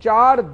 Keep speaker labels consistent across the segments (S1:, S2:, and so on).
S1: 4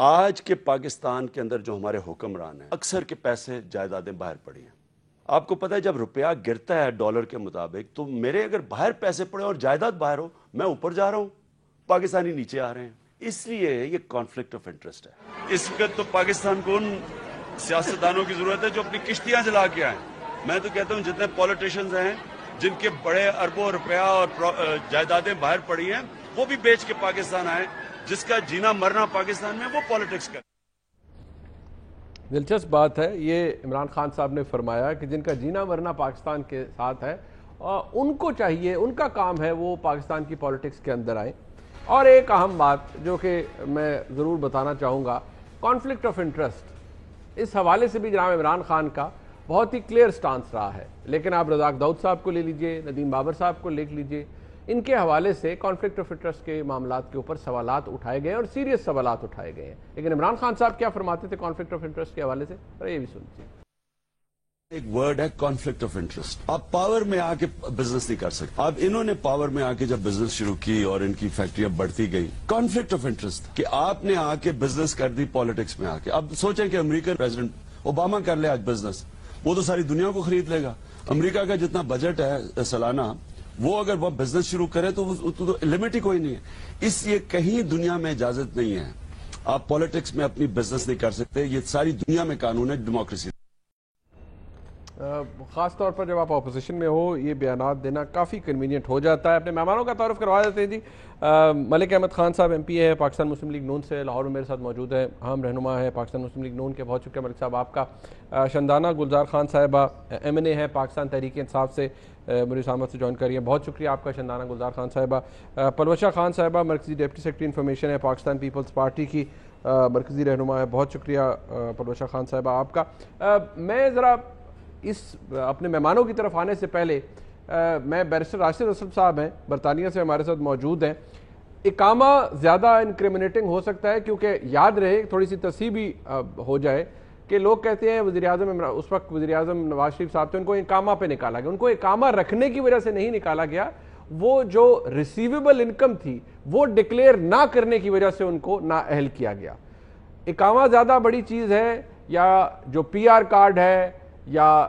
S2: آج کے پاکستان کے اندر جو ہمارے حکمران ہیں اکثر کے پیسے جائیدادیں باہر پڑی ہیں. آپ کو پتہ ہے جب روپیہ گرتا ہے ڈالر کے مطابق تو میرے اگر باہر پیسے پڑے اور جائیداد باہر ہو میں اوپر جا رہا ہوں, پاکستانی نیچے آ رہے ہیں. اس لیے یہ کانفلکٹ آف انٹرسٹ ہے. اس وقت تو پاکستان کو ان سیاستدانوں کی ضرورت ہے جو اپنی کشتیاں جلا کے آئیں. میں تو کہتا ہوں جتنے پولیٹیشنز ہیں جن کے بڑے اربوں روپیہ اور جائیدادیں باہر پڑی ہیں وہ بھی بیچ کے پاکستان آئیں. جس کا جینا مرنا پاکستان میں وہ پالیٹکس کرے.
S1: دلچسپ بات ہے یہ عمران خان صاحب نے فرمایا کہ جن کا جینا مرنا پاکستان کے ساتھ ہے ان کو چاہیے, ان کا کام ہے وہ پاکستان کی پالیٹکس کے اندر آئیں. اور ایک اہم بات جو کہ میں ضرور بتانا چاہوں گا, کانفلکٹ آف انٹرسٹ, اس حوالے سے بھی جناب عمران خان کا بہت ہی کلیئر سٹانس رہا ہے. لیکن آپ رزاق داؤد صاحب کو لے لیجئے, ندیم بابر صاحب کو لے لیجئے, ان کے حوالے سے کانفلکٹ آف انٹرسٹ کے معاملات کے اوپر سوالات اٹھائے گئے اور سیریس سوالات اٹھائے گئے ہیں. لیکن عمران خان صاحب کیا فرماتے تھے کانفلکٹ آف انٹرسٹ کے حوالے سے, یہ بھی سنتے ہیں.
S2: ایک ورڈ ہے کانفلکٹ آف انٹرسٹ. آپ پاور میں آ کے بزنس نہیں کر سکتے. اب انہوں نے پاور میں آ کے جب بزنس شروع کی اور ان کی فیکٹریاں بڑھتی گئی, کانفلکٹ آف انٹرسٹ کہ آپ نے آ کے بزنس کر دی پالیٹکس میں آ کے. اب سوچیں کہ امریکن پریزیڈنٹ اوباما کر لے آج بزنس, وہ تو ساری دنیا کو خرید لے گا. امریکہ کا جتنا بجٹ ہے سالانہ, وہ اگر وہ بزنس شروع کرے تو لمٹ ہی کوئی نہیں ہے. اس لیے کہیں دنیا میں اجازت نہیں ہے آپ پالیٹکس میں اپنی بزنس نہیں کر سکتے. یہ ساری دنیا میں قانون ہے ڈیموکریسی.
S1: خاص طور پر جب آپ اپوزیشن میں ہو یہ بیانات دینا کافی کنوینئنٹ ہو جاتا ہے. اپنے مہمانوں کا تعارف کروا دیتے ہیں. جی ملک احمد خان صاحب ایم پی ہے پاکستان مسلم لیگ نون سے, لاہور میں میرے ساتھ موجود ہے. اہم رہنما ہے پاکستان مسلم لیگ نون کے, بہت شکریہ ملک صاحب آپ کا. شندانہ گلزار خان صاحبہ ایم این اے ہے پاکستان تحریک انصاف سے, میری سامت سے جوائن کر رہی ہیں, بہت شکریہ آپ کا شندانہ گلزار خان صاحبہ. پلوشہ خان صاحبہ مرکزی ڈپٹی سیکرٹری انفارمیشن ہے پاکستان پیپلز پارٹی کی, مرکزی رہنما ہے, بہت شکریہ پلوشہ خان صاحبہ آپ کا. میں ذرا اس اپنے مہمانوں کی طرف آنے سے پہلے میں بیرسٹر راشد اسلم صاحب ہیں برطانیہ سے ہمارے ساتھ موجود ہیں. اقامہ زیادہ انکریمنیٹنگ ہو سکتا ہے کیونکہ یاد رہے تھوڑی سی تصحیح بھی ہو جائے کہ لوگ کہتے ہیں وزیراعظم اس وقت وزیراعظم نواز شریف صاحب تھے, ان کو اقامہ پہ نکالا گیا. ان کو اقامہ رکھنے کی وجہ سے نہیں نکالا گیا, وہ جو ریسیویبل انکم تھی وہ ڈکلیئر نہ کرنے کی وجہ سے ان کو نااہل کیا گیا. اقامہ زیادہ بڑی چیز ہے یا جو پی آر کارڈ ہے یا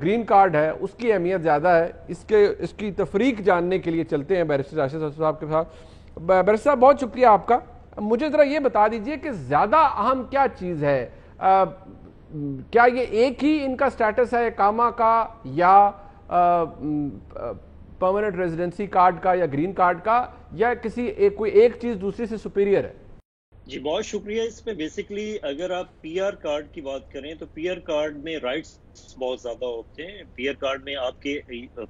S1: گرین کارڈ ہے اس کی اہمیت زیادہ ہے. اس کی تفریق جاننے کے لیے چلتے ہیں بیرسٹر راشد اسلم صاحب کے ساتھ. بیرسٹر صاحب بہت شکریہ آپ کا. مجھے ذرا یہ بتا دیجئے کہ زیادہ اہم کیا چیز ہے, کیا یہ ایک ہی ان کا سٹیٹس ہے اقامہ کا یا پرماننٹ ریزیڈنسی کارڈ کا یا گرین کارڈ کا, یا کوئی ایک چیز دوسری سے سپیریئر ہے؟
S3: جی بہت شکریہ. اس میں بیسکلی اگر آپ پی آر کارڈ کی بات کریں تو پی آر کارڈ میں رائٹس بہت زیادہ ہوتے ہیں. پی آر کارڈ میں آپ کے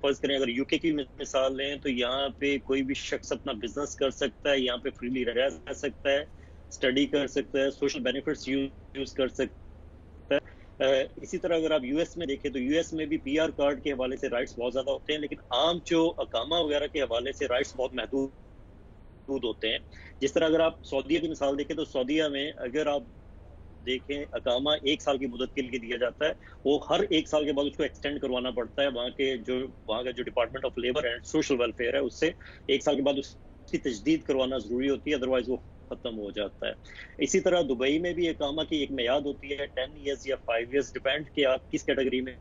S3: فرض کریں اگر یو کے کی مثال لیں تو یہاں پہ کوئی بھی شخص اپنا بزنس کر سکتا ہے, یہاں پہ فریلی رہ سکتا ہے, اسٹڈی کر سکتا ہے, سوشل بینیفٹس یوز کر سکتا ہے. اسی طرح اگر آپ یو ایس میں دیکھیں تو یو ایس میں بھی پی آر کارڈ کے حوالے سے رائٹس بہت زیادہ ہوتے ہیں, لیکن عام جو اقامہ وغیرہ کے حوالے سے رائٹس بہت محدود ہوتے ہیں. جس طرح اگر آپ سعودیہ کی مثال دیکھیں تو سعودیہ میں اگر آپ دیکھیں اقامہ 1 سال کی مدت کے لیے دیا جاتا ہے, وہ ہر 1 سال کے بعد اس کو ایکسٹینڈ کروانا پڑتا ہے. وہاں کا جو department of labour and social welfare ہے اس سے 1 سال کے بعد اس کی تجدید کروانا ضروری ہوتی ہے, ادروائز وہ ختم ہو جاتا ہے. اسی طرح دبئی میں بھی اقامہ کی ایک میعاد ہوتی ہے 10 ایئرز یا 5 ایئرز, ڈیپینڈ کہ آپ کس کیٹیگری میں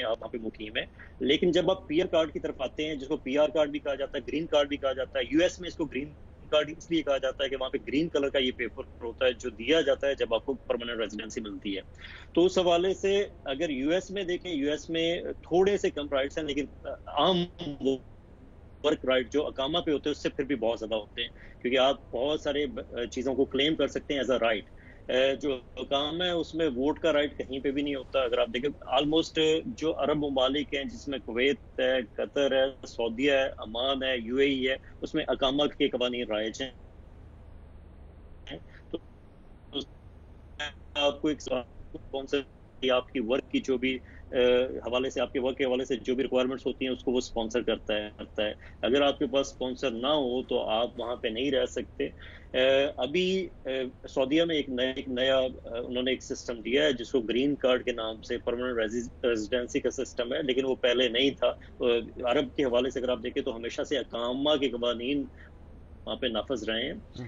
S3: آپ وہاں پہ مقیم ہے. لیکن جب آپ پی آر کارڈ کی طرف آتے ہیں, جس کو پی آر کارڈ بھی کہا جاتا ہے, گرین کارڈ بھی کہا جاتا ہے, یو ایس میں اس کو گرین کارڈ اس لیے کہا جاتا ہے کہ وہاں پہ گرین کلر کا یہ پیپر ہوتا ہے جو دیا جاتا ہے جب آپ کو پرماننٹ ریزیڈنسی ملتی ہے. تو اس حوالے سے اگر یو ایس میں دیکھیں, یو ایس میں تھوڑے سے کم رائٹس ہیں, لیکن عام ورک رائٹ جو اقامہ پہ ہوتے ہیں اس سے پھر بھی بہت زیادہ ہوتے ہیں, کیونکہ آپ بہت سارے چیزوں کو کلیم کر سکتے ہیں ایز اے رائٹ. جو کام ہے اس میں ووٹ کا رائٹ کہیں پہ بھی نہیں ہوتا. اگر آپ دیکھیں آلموسٹ جو عرب ممالک ہیں جس میں کویت ہے, قطر ہے, سعودیہ ہے, عمان ہے, یو اے ای ہے, اس میں اقامہ کے قوانین رائج ہیں. تو آپ کو ایک کون سے آپ کی ورک کی جو بھی حوالے سے آپ کے ورک کے حوالے سے جو بھی ریکوائرمنٹس ہوتی ہیں اس کو وہ اسپانسر کرتا ہے. اگر آپ کے پاس اسپانسر نہ ہو تو آپ وہاں پہ نہیں رہ سکتے. ابھی سعودیہ میں ایک نیا انہوں نے ایک سسٹم دیا ہے جس کو گرین کارڈ کے نام سے پرماننٹ ریزیڈنسی کا سسٹم ہے, لیکن وہ پہلے نہیں تھا. عرب کے حوالے سے اگر آپ دیکھیں تو ہمیشہ سے اقامہ کے قوانین وہاں پہ نافذ رہے ہیں.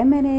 S4: MNA,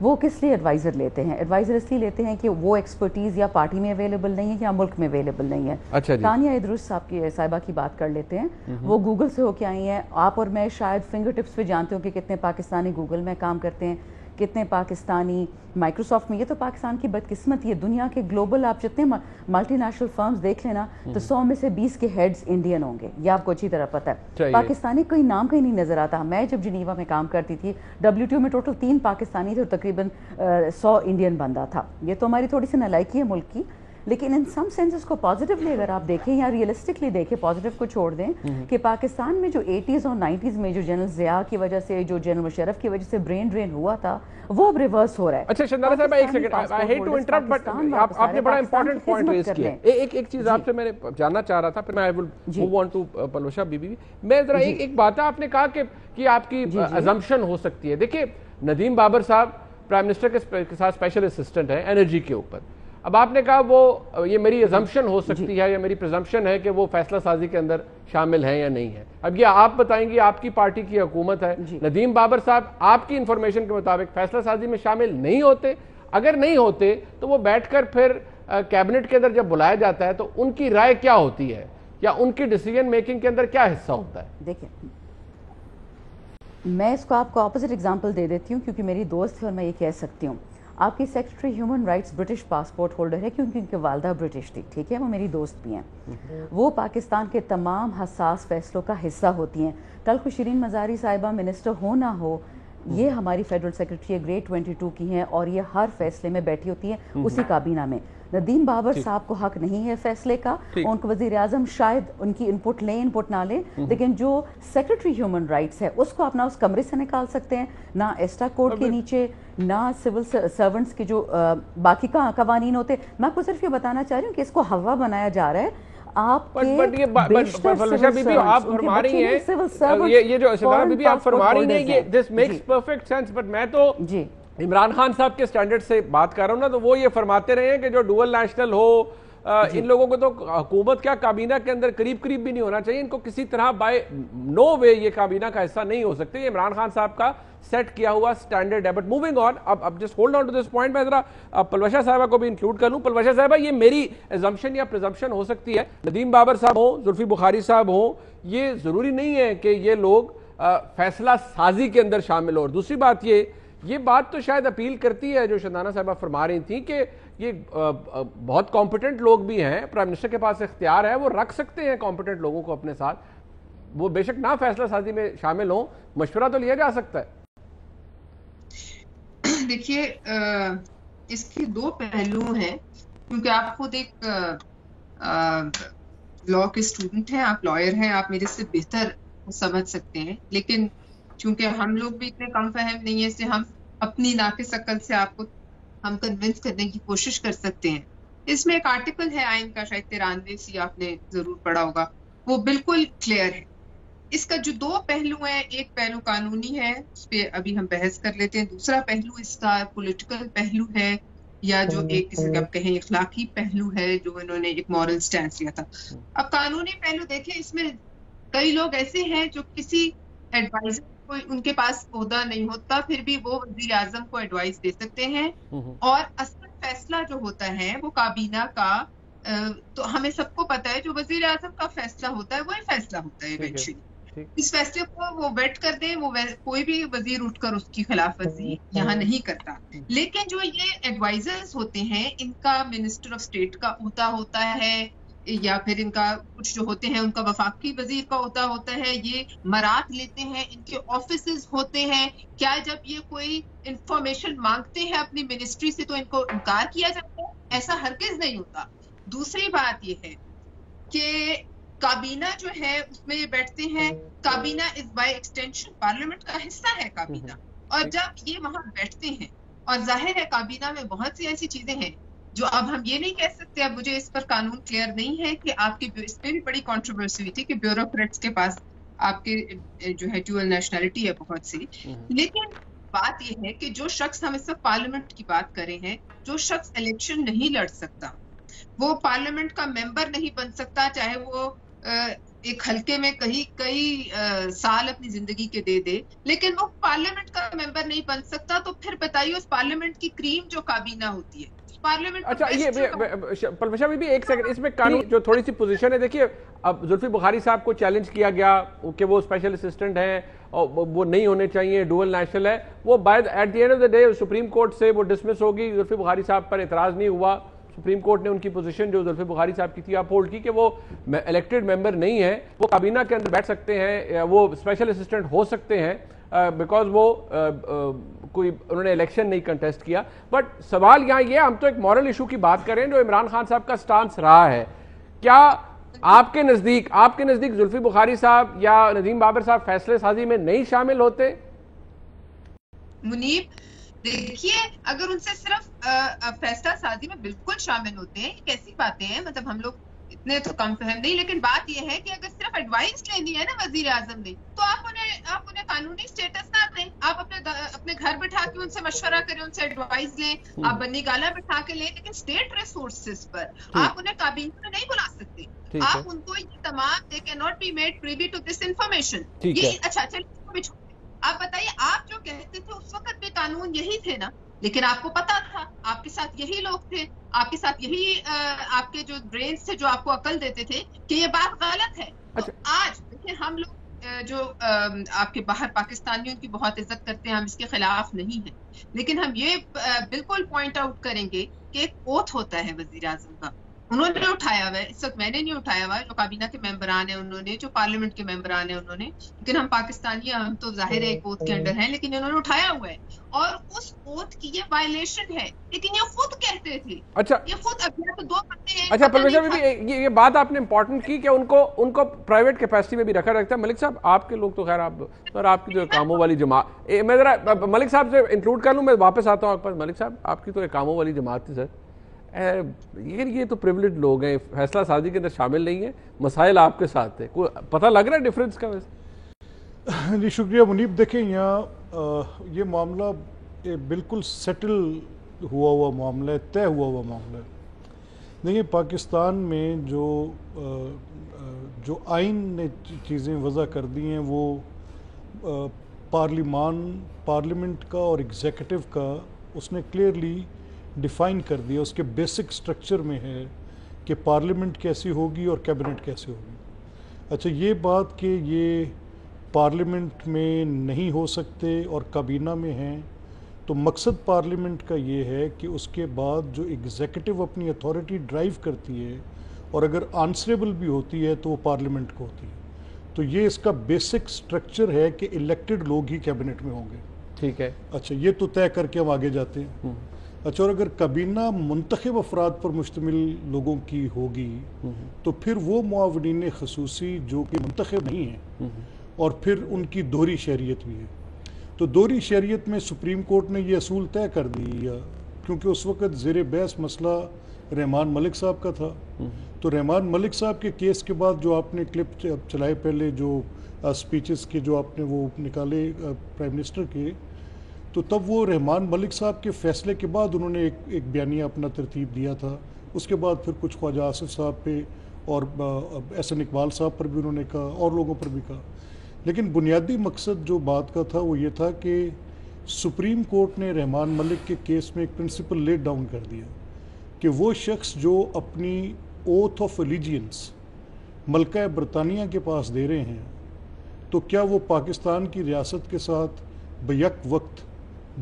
S4: وہ کس لیے ایڈوائزر لیتے ہیں؟ ایڈوائزر اس لیے لیتے ہیں کہ وہ ایکسپرٹیز یا پارٹی میں اویلیبل نہیں ہے یا ملک میں اویلیبل نہیں ہے. تانیہ ادریس صاحبہ کی بات کر لیتے ہیں, وہ گوگل سے ہو کے آئی ہیں. آپ اور میں شاید فنگر ٹپس پہ جانتے ہو کہ کتنے پاکستانی گوگل میں کام کرتے ہیں, کتنے پاکستانی مائکروسافٹ میں. یہ تو پاکستان کی بدقسمتی ہے. دنیا کے گلوبل آپ جتنے ملٹی نیشنل فرمز دیکھ لینا تو 100 میں سے 20 کے ہیڈز انڈین ہوں گے, یہ آپ کو اچھی طرح پتہ ہے. پاکستانی کوئی نام کہیں نہیں نظر آتا. میں جب جنیوا میں کام کرتی تھی, WTO میں ٹوٹل 3 پاکستانی تھے اور تقریباً 100 انڈین بندہ تھا. یہ تو ہماری تھوڑی سی نالائکی ہے ملک کی, لیکن ان سم سینس اس کو پازیٹیولی اگر آپ دیکھیں یا ریئلسٹکلی دیکھیں, پازیٹیو کو چھوڑ دیں, کہ پاکستان میں جو 80s اور 90s میں جو جنرل ضیاء کی وجہ سے, جو جنرل مشرف کی وجہ سے برین ڈرین ہوا تھا, وہ اب ریورس ہو رہا ہے.
S1: اچھا شندارہ صاحب ایک second, I hate to interrupt, but آپ نے بڑا امپورٹنٹ پوائنٹ ریز کیا. ایک چیز آپ سے میں نے جاننا چاہ رہا تھا, پھر میں I will move on to Palwasha Bibi بی. میں ذرا ایک بات ہے, آپ نے کہا کہ آپ کی ازمپشن ہو سکتی ہے. دیکھیے ندیم بابر صاحب پرائم منسٹر کے ساتھ اسپیشل اسسٹنٹ ہیں انرجی کے اوپر. اب آپ نے کہا وہ یہ میری ازمپشن ہو سکتی ہے یا میری پرزمپشن ہے کہ وہ فیصلہ سازی کے اندر شامل ہیں یا نہیں ہے. اب یہ آپ بتائیں گی, آپ کی پارٹی کی حکومت ہے. ندیم بابر صاحب آپ کی انفارمیشن کے مطابق فیصلہ سازی میں شامل نہیں ہوتے. اگر نہیں ہوتے تو وہ بیٹھ کر پھر کیبنٹ کے اندر جب بلایا جاتا ہے تو ان کی رائے کیا ہوتی ہے یا ان کی ڈیسیژن میکنگ کے اندر کیا حصہ ہوتا ہے؟
S4: دیکھیں, میں اس کو آپ کو اپوزٹ ایگزامپل دے دیتی ہوں کیونکہ میری دوست ہے اور میں یہ کہہ سکتی ہوں. آپ کی secretary human rights British passport holder ہے کیونکہ ان کی والدہ برٹش تھی, ٹھیک ہے, وہ میری دوست بھی ہیں. وہ پاکستان کے تمام حساس فیصلوں کا حصہ ہوتی ہیں. کل کو شرین مزاری صاحبہ منسٹر ہو نہ ہو, یہ ہماری فیڈرل سیکرٹری گریڈ 22 کی ہیں اور یہ ہر فیصلے میں بیٹھی ہوتی ہیں اسی کابینہ میں. ندیم بابر صاحب کو حق نہیں ہے فیصلے کا, ان کو وزیر اعظم شاید ان کی انپٹ لیں انپٹ نہ لیں, لیکن جو سیکرٹری ہیومن رائٹس ہے اس کو اپنا اس کمرے سے نکال سکتے ہیں. نہ ایسٹا کوڈ کے نیچے, نہ سول سرونٹس کے جو باقی قوانین ہوتے. میں آپ کو صرف یہ بتانا چاہ رہی ہوں کہ اس کو ہوا بنایا جا رہا ہے. آپ
S1: فرما رہی ہیں یہ جو شندارہ بی بی آپ فرما رہی ہیں, یہ this makes perfect sense, but میں تو عمران خان صاحب کے سٹینڈرڈ سے بات کر رہا ہوں نا, تو وہ یہ فرماتے رہے ہیں کہ جو ڈوئل نیشنل ہو, ان لوگوں کو تو حکومت کیا کابینہ کے اندر قریب بھی نہیں ہونا چاہیے. ان کو کسی طرح بائی نو وے یہ کابینہ کا حصہ نہیں ہو سکتے. یہ عمران خان صاحب کا سیٹ کیا ہوا سٹینڈرڈ ہے. بٹ موونگ آن, اب just hold on to this point. میں ذرا پلوشا صاحبہ کو بھی انکلوڈ کر لوں. پلوشا صاحبہ, یہ میری ایزمپشن یا پرزمپشن ہو سکتی ہے, ندیم بابر صاحب ہوں, زلفی بخاری صاحب ہوں, یہ ضروری نہیں ہے کہ یہ لوگ فیصلہ سازی کے اندر شامل ہو. اور دوسری بات یہ بات تو شاید اپیل کرتی ہے جو شندانہ صاحبہ فرما رہی تھیں کہ یہ بہت کمپیٹنٹ لوگ بھی ہیں, پرائم منسٹر کے پاس اختیار ہے, وہ رکھ سکتے ہیں کمپیٹنٹ لوگوں کو اپنے ساتھ. وہ بے شک نہ فیصلہ سازی میں شامل ہوں, مشورہ تو لیا جا سکتا ہے.
S5: دیکھیے, اس کے 2 پہلو ہیں, کیونکہ آپ خود ایک لاء کے اسٹوڈنٹ ہیں, آپ لائر ہیں, آپ میرے سے بہتر سمجھ سکتے ہیں. لیکن چونکہ ہم لوگ بھی اتنے کم فہم نہیں ہیں, اس سے ہم اپنی ناقص عقل سے آپ کو ہم کنونس کرنے کی کوشش کر سکتے ہیں. اس میں ایک آرٹیکل ہے آئین کا, شاید 93 آپ نے ضرور پڑھا ہوگا, وہ بالکل کلیئر ہے. اس کا جو 2 پہلو ہیں, ایک پہلو قانونی ہے, اس پہ ابھی ہم بحث کر لیتے ہیں. دوسرا پہلو اس کا پولیٹیکل پہلو ہے, یا جو ایک کسی کا کہیں اخلاقی پہلو ہے, جو انہوں نے ایک مورل سٹینس لیا تھا. اب قانونی پہلو دیکھیں, اس میں کئی لوگ ایسے ہیں جو کسی ایڈوائزر کو, ان کے پاس عہدہ نہیں ہوتا, پھر بھی وہ وزیر اعظم کو ایڈوائز دے سکتے ہیں, اور اصل فیصلہ جو ہوتا ہے وہ کابینہ کا, تو ہمیں سب کو پتا ہے جو وزیر اعظم کا فیصلہ ہوتا ہے وہی فیصلہ ہوتا ہے ایونچولی. اس فیصلے کو وہ ویٹ کر دیں, وہ کوئی بھی وزیر اٹھ کر اس کی خلاف ورزی یہاں نہیں کرتا. لیکن جو یہ ایڈوائزرز ہوتے ہیں, ان کا منسٹر آف اسٹیٹ کا عہدہ ہوتا ہے, یا پھر ان کا کچھ جو ہوتے ہیں ان کا وفاقی وزیر کا عہدہ ہوتا ہے, یہ مرات لیتے ہیں, ان کے آفیسز ہوتے ہیں. کیا جب یہ کوئی انفارمیشن مانگتے ہیں اپنی منسٹری سے تو ان کو انکار کیا جاتا ہے؟ ایسا ہرگز نہیں ہوتا. دوسری بات یہ ہے کہ کابینہ جو ہے اس میں یہ بیٹھتے ہیں, کابینہ از بائی ایکسٹینشن پارلیمنٹ کا حصہ ہے کابینہ, اور جب یہ وہاں بیٹھتے ہیں, اور ظاہر ہے کابینہ میں بہت سی ایسی چیزیں ہیں جو اب ہم یہ نہیں کہہ سکتے, اب مجھے اس پر قانون کلیئر نہیں ہے کہ آپ کی, اس پہ بھی بڑی کنٹروورسی ہوئی تھی کہ بیوروکریٹس کے پاس آپ کے جو ہے ڈیول نیشنلٹی ہے بہت سی. لیکن بات یہ ہے کہ جو شخص, ہم اس وقت پارلیمنٹ کی بات کریں ہیں, جو شخص الیکشن نہیں لڑ سکتا, وہ پارلیمنٹ کا ممبر نہیں بن سکتا, چاہے وہ ایک حلقے میں کئی سال اپنی زندگی کے دے دے لیکن وہ پارلیمنٹ کا ممبر نہیں بن سکتا، تو پھر بتائیے اس پارلیمنٹ کی کریم جو کابینہ ہوتی ہے، پارلیمنٹ
S1: اچھا یہ پلوشا بھی ایک سیکنڈ، اس میں قانون جو تھوڑی سی پوزیشن ہے، دیکھیے اب زلفی بخاری صاحب کو چیلنج کیا گیا کہ وہ اسپیشل اسسٹنٹ ہیں اور وہ نہیں ہونے چاہیے، ڈوئل نیشنل ہے، وہ by at the end of the day supreme court سے وہ ڈسمس ہوگی، زلفی بخاری صاحب پر اعتراض نہیں ہوا، سپریم کورٹ نے ان کی پوزیشن جو زلفی بخاری صاحب کی تھی آپ ہولڈ کی کہ وہ الیکٹڈ ممبر نہیں ہے، وہ کابینہ کے اندر بیٹھ سکتے ہیں، وہ اسپیشل اسسٹنٹ ہو سکتے ہیں بیکاز وہ کوئی انہوں نے الیکشن نہیں کنٹیسٹ کیا. بٹ سوال یہاں یہ ہم تو ایک مورل ایشو کی بات کریں جو عمران خان صاحب کا سٹانس رہا ہے. کیا آپ کے نزدیک زلفی بخاری صاحب یا ندیم بابر صاحب فیصلے سازی میں نہیں شامل ہوتے؟
S5: منیب دیکھیے اگر ان سے صرف فیصلہ سازی میں بالکل شامل ہوتے ہیں، یہ کیسی باتیں ہیں، مطلب ہم لوگ اتنے تو کم فہم نہیں، لیکن بات یہ ہے کہ اگر صرف ایڈوائز لینی ہے نا وزیر اعظم نے تو آپ انہیں قانونی سٹیٹس نہ دیں، آپ اپنے گھر بٹھا کے ان سے مشورہ کریں، ان سے ایڈوائز لیں، آپ بنی گالا بٹھا کے لیں، لیکن اسٹیٹ ریسورسز پر آپ انہیں کابینہ میں نہیں بلا سکتے. آپ ان کو یہ تمام they cannot be made privy to this information. اچھا چلیے آپ بتائیے، آپ جو کہتے تھے اس وقت بھی قانون یہی تھے نا، لیکن آپ کو پتا تھا، آپ کے ساتھ یہی لوگ تھے، آپ کے ساتھ یہی آپ کے جو برینز تھے جو آپ کو عقل دیتے تھے کہ یہ بات غلط ہے. تو آج دیکھیں ہم لوگ جو آپ کے باہر پاکستانیوں کی بہت عزت کرتے ہیں، ہم اس کے خلاف نہیں ہیں، لیکن ہم یہ بالکل پوائنٹ آؤٹ کریں گے کہ ایک اوتھ ہوتا ہے وزیر اعظم کا، انہوں نے اٹھایا ہوا ہے، اس وقت میں نے نہیں اٹھایا ہوا ہے، جو کابینہ کے ممبران ہیں انہوں نے، جو پارلیمنٹ کے ممبران ہیں انہوں نے، لیکن ہم پاکستانی ہم تو ظاہر ہے ایک اوتھ کے انڈر ہیں، لیکن انہوں نے اٹھایا ہوا ہے اور اس اوتھ کی یہ وائلیشن ہے، لیکن یہ خود کہتے تھے. اچھا یہ خود ابھی تو 2 ہفتے ہیں.
S1: اچھا پروفیسر بھی یہ بات آپ نے امپورٹنٹ کی کہ ان کو پرائیویٹ کیپیسٹی میں بھی رکھا ہے. ملک صاحب آپ کے لوگ تو خیر آپ کی جو کاموں والی جماعت، میں ذرا ملک صاحب سے انکلوڈ کر لوں، میں واپس آتا ہوں آپ پر. ملک صاحب آپ کی تو ایک کاموں والی جماعت تھی سر، یہ تو پریولیج لوگ ہیں، فیصلہ سازی کے اندر شامل نہیں ہیں، مسائل آپ کے ساتھ ہیں، کوئی پتہ لگ رہا ہے ڈیفرنس کا؟ ویسے
S6: جی شکریہ منیب. دیکھیں یہاں یہ معاملہ بالکل سیٹل ہوا معاملہ ہے، طے ہوا معاملہ ہے. دیکھیں پاکستان میں جو آئین نے چیزیں وضع کر دی ہیں وہ پارلیمنٹ کا اور ایگزیکٹو کا اس نے کلیئرلی ڈیفائن کر دیا. اس کے بیسک سٹرکچر میں ہے کہ پارلیمنٹ کیسی ہوگی اور کیبنٹ کیسے ہوگی. اچھا یہ بات کہ یہ پارلیمنٹ میں نہیں ہو سکتے اور کابینہ میں ہیں، تو مقصد پارلیمنٹ کا یہ ہے کہ اس کے بعد جو ایگزیکٹو اپنی اتھارٹی ڈرائیو کرتی ہے اور اگر آنسریبل بھی ہوتی ہے تو وہ پارلیمنٹ کو ہوتی ہے. تو یہ اس کا بیسک سٹرکچر ہے کہ الیکٹڈ لوگ ہی کیبنٹ میں ہوں گے.
S1: ٹھیک ہے.
S6: اچھا یہ تو طے کر کے ہم آگے جاتے ہیں. اچھا اور اگر کابینہ منتخب افراد پر مشتمل لوگوں کی ہوگی تو پھر وہ معاونین خصوصی جو کہ منتخب نہیں ہیں اور پھر ان کی دوہری شہریت بھی ہے. تو دوہری شہریت میں سپریم کورٹ نے یہ اصول طے کر دیا، کیونکہ اس وقت زیر بحث مسئلہ رحمان ملک صاحب کا تھا. تو رحمان ملک صاحب کے کیس کے بعد جو آپ نے کلپ چلائے پہلے جو سپیچز کے جو آپ نے وہ نکالے پرائم منسٹر کے، تو تب وہ رحمان ملک صاحب کے فیصلے کے بعد انہوں نے ایک بیانیہ اپنا ترتیب دیا تھا. اس کے بعد پھر کچھ خواجہ آصف صاحب پہ اور احسن اقبال صاحب پر بھی انہوں نے کہا اور لوگوں پر بھی کہا. لیکن بنیادی مقصد جو بات کا تھا وہ یہ تھا کہ سپریم کورٹ نے رحمان ملک کے کیس میں ایک پرنسپل لیٹ ڈاؤن کر دیا کہ وہ شخص جو اپنی اوتھ آف الیجینس ملکہ برطانیہ کے پاس دے رہے ہیں تو کیا وہ پاکستان کی ریاست کے ساتھ بیک وقت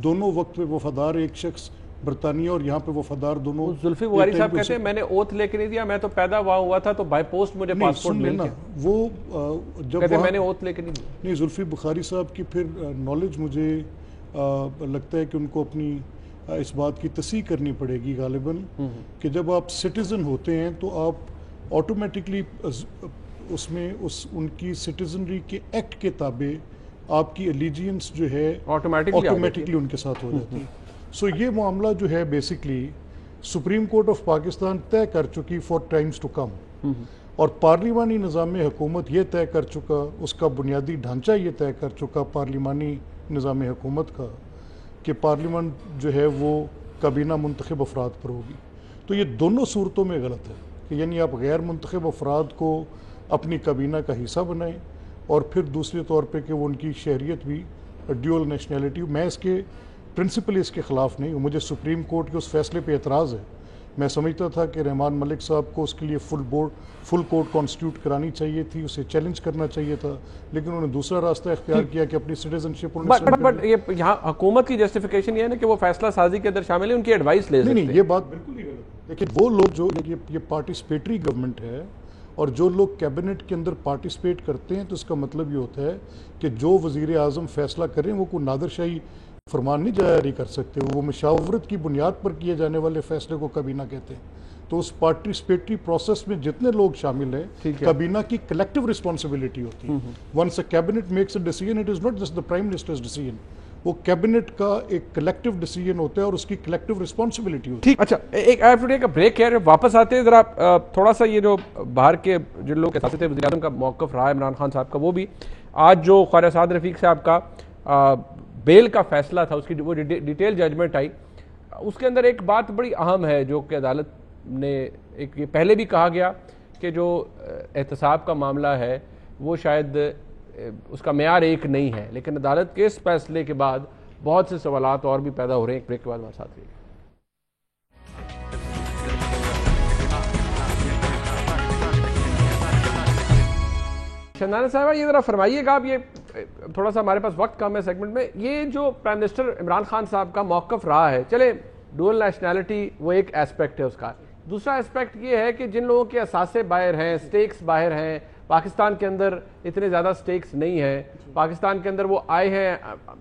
S6: دونوں وقت میں وفادار ایک شخص برطانیہ اور یہاں پہ وفادار دونوں.
S1: زلفی بخاری صاحب کہتے ہیں میں نے اوتھ لے کے نہیں دیا، میں تو پیدا ہوا تھا تو بائی پوسٹ مجھے پاسپورٹ مل گیا.
S6: وہ جب
S1: کہتے ہیں میں نے اوتھ لے کے نہیں دیا.
S6: نہیں، زلفی بخاری صاحب کی پھر نالج مجھے لگتا ہے کہ ان کو اپنی اس بات کی تصحیح کرنی پڑے گی غالباً کہ جب آپ سٹیزن ہوتے ہیں تو آپ آٹومیٹکلی اس میں ان کی سٹیزنری کے ایکٹ کے تابع آپ کی الیجینس جو ہے آٹومیٹکلی ان کے ساتھ ہو جاتی ہے. سو یہ معاملہ جو ہے basically supreme court of Pakistan طے کر چکی فار ٹائمز ٹو کم، اور پارلیمانی نظام حکومت یہ طے کر چکا، اس کا بنیادی ڈھانچہ یہ طے کر چکا پارلیمانی نظام حکومت کا کہ پارلیمنٹ جو ہے وہ کابینہ منتخب افراد پر ہوگی. تو یہ دونوں صورتوں میں غلط ہے کہ یعنی آپ غیر منتخب افراد کو اپنی کابینہ کا حصہ بنائیں، اور پھر دوسرے طور پہ کہ وہ ان کی شہریت بھی ڈیول نیشنلٹی. میں اس کے پرنسپل اس کے خلاف نہیں ہوں. مجھے سپریم کورٹ کے اس فیصلے پہ اعتراض ہے. میں سمجھتا تھا کہ رحمان ملک صاحب کو اس کے لیے فل کورٹ کانسٹیٹیوٹ کرانی چاہیے تھی، اسے چیلنج کرنا چاہیے تھا، لیکن انہوں نے دوسرا راستہ اختیار کیا کہ اپنی سٹیزنشپ.
S1: بٹ یہاں حکومت کی جسٹیفیکیشن یہ ہے نا کہ وہ فیصلہ سازی کے اندر شامل ہے، ان کی ایڈوائس لے سکتے ہیں.
S6: نہیں، یہ بات بالکل ہی غلط ہے. لیکن وہ لوگ جو یہ پارٹیسپیٹری گورنمنٹ ہے، اور جو لوگ کیبنٹ کے اندر پارٹیسپیٹ کرتے ہیں، تو اس کا مطلب یہ ہوتا ہے کہ جو وزیر اعظم فیصلہ کریں وہ کوئی نادر شاہی فرمان نہیں جاری کر سکتے. وہ مشاورت کی بنیاد پر کیے جانے والے فیصلے کو کابینہ کہتے ہیں. تو اس پارٹیسپیٹری پروسیس میں جتنے لوگ شامل ہیں، کابینہ کی کلیکٹیو رسپانسبلٹی ہوتی ہے. Once a cabinet makes a decision, it is not just the prime minister's decision. وہ کیبنٹ کا ایک کلیکٹیو ڈیسیژن ہوتا ہے اور اس کی کلیکٹیو رسپانسبلٹی ہوتی ہے.
S1: ٹھیک، اچھا، ایک I have to take a break ہے. واپس آتے ہیں ذرا تھوڑا سا یہ جو باہر کے جن لوگ کے ساتھ تھے، وزیر اعظم کا موقف رہا عمران خان صاحب کا، وہ بھی آج جو خواجہ سعد رفیق صاحب کا بیل کا فیصلہ تھا، اس کی وہ ڈیٹیل ججمنٹ آئی، اس کے اندر ایک بات بڑی اہم ہے جو کہ عدالت نے یہ پہلے بھی کہا گیا کہ جو احتساب کا معاملہ ہے وہ شاید اس کا معیار ایک نہیں ہے، لیکن عدالت کے اس فیصلے کے بعد بہت سے سوالات اور بھی پیدا ہو رہے ہیں. ایک بریک کے بعد ہمارے ساتھ رہیے. شندانہ صاحبہ یہ ذرا فرمائیے گا، آپ یہ تھوڑا سا ہمارے پاس وقت کم ہے سیگمنٹ میں، یہ جو پرائم منسٹر عمران خان صاحب کا موقف رہا ہے، چلے ڈوئل نیشنلٹی وہ ایک ایسپیکٹ ہے اس کا، دوسرا ایسپیکٹ یہ ہے کہ جن لوگوں کے اثاثے باہر ہیں، سٹیکس باہر ہیں، پاکستان کے اندر اتنے زیادہ سٹیکس نہیں ہیں، پاکستان کے اندر وہ آئے ہیں